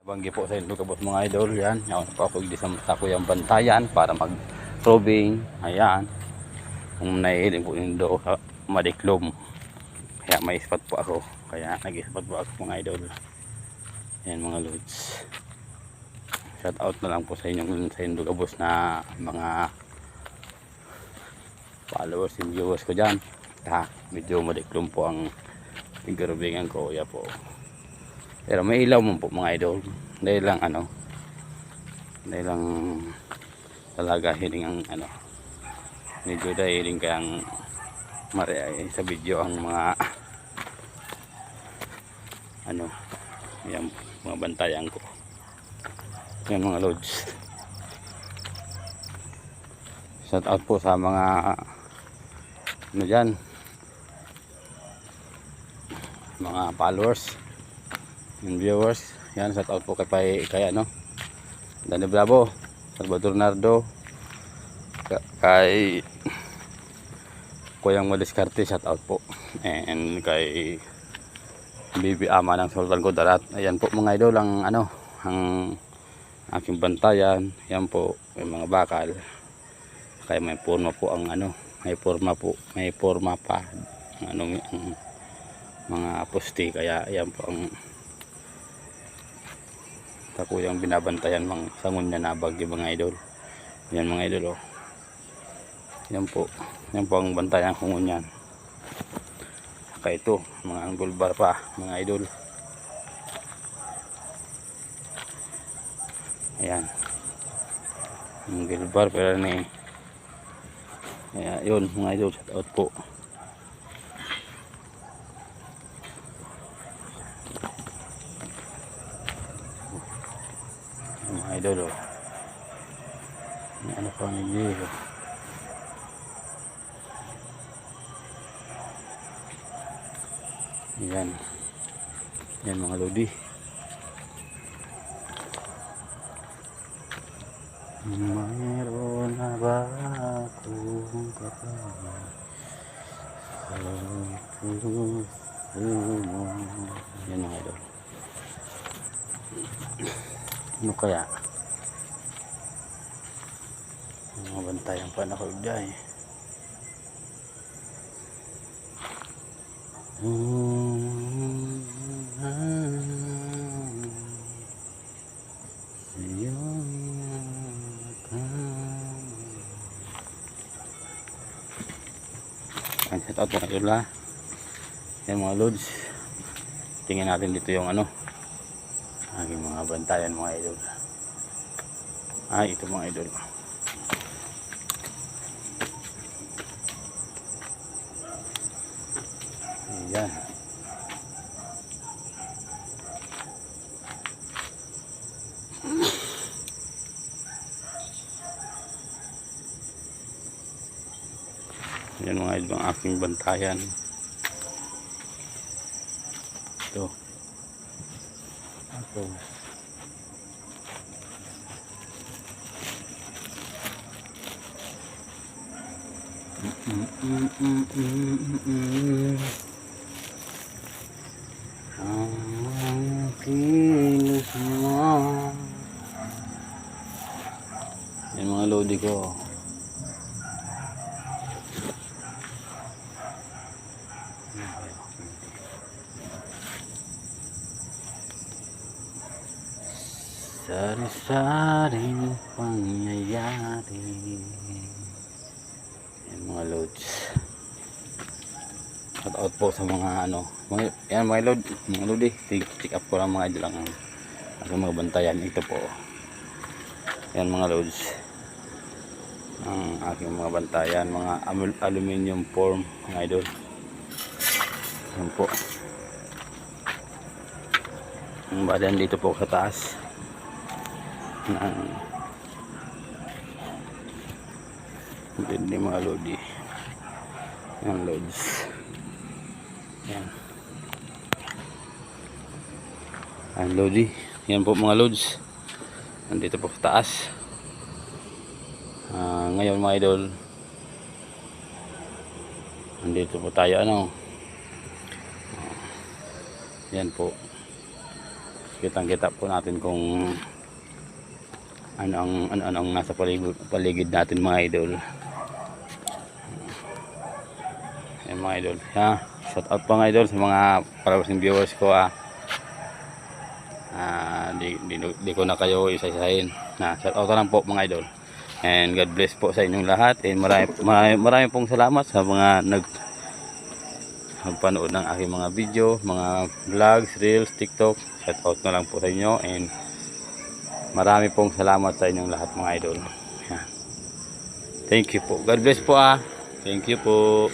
Banggi po sa Indo kabot mga idol, yan. Yan po ako sa mata ko yung bantayan para mag-probing. Ayan. Kung naihiling po Indo, madiklom. Kaya may spot po ako. Kaya nag-spot po ako mga idol. Yan mga loads. Shout out na lang po sa inyong sa Indo kabos na mga followers and viewers ko dyan. Medyo madiklom po ang pigkarubingan ko. Kaya po. Pero may ilaw mo po mga idol. Dahil lang talaga hiling ang medyo dahil kayang mariay sa video ang mga yan, mga bantayan ko. Yan mga loads. Shout out po sa mga dyan, mga followers and viewers. Yan, shout out po kay Danny Bravo, Salvador Nardo, kay Kuyang Madiskarte, shout out po, and kay Bibi Ama ng Sultan Kudarat. Ayan po mga idol ang ang aking bantayan. Yan po may mga bakal, kaya may forma po ang may forma pa ang mga poste. Kaya yan po ang takuyang binabantayan mga sangon na nabagyo mga idol. Yan mga idol oh. Yan po ang bantayan ko ngunyan. Saka ito mga angle bar pa mga idol. Ayan, angle bar pero ni yun mga idol, shout out po. Mga idol oh. Ano pa nito? Yan. Yan mga lodi. Mayroon na ba akong kapatid? Yan mga idol. Ano kaya? Mga bantayan pa na ko dyan. Ang set out mga idol ha. Yan mga loads. Tingnan natin dito yung aking mga bantayan mga idol. Ito mga idol. Ayan. Yan mga idol ang aking bantayan. Ito. Ang kilos mo. Yan mga lodi ko. Sari-saring pangyayari. Yan mga loads. Shout out po sa mga yan mga lodi. Check up ko lang mga idol ang mga bantayan. Ito po. Yan mga loads. Ang aking mga bantayan, mga aluminium form mga idol. Yan po. Ang badan dito po sa taas. Hindi mga lodi. Yan loads. Yan. Ang lodi. Yan po mga loads. Nandito po sa taas. Ngayon mga idol, nandito po tayo yan po. kitang-kita po natin kung ano ang nasa paligid natin mga idol. Ayan mga idol. Shout out po mga idol sa mga followers viewers ko. Di ko na kayo isa-isahin. Shout out lang po mga idol. And God bless po sa inyong lahat. And marami pong salamat sa mga nagpanood ng aking mga video, mga vlogs, reels, TikTok. Shout out na lang po sa inyo. And marami pong salamat sa inyong lahat mga idol. Thank you po. God bless po. Thank you po.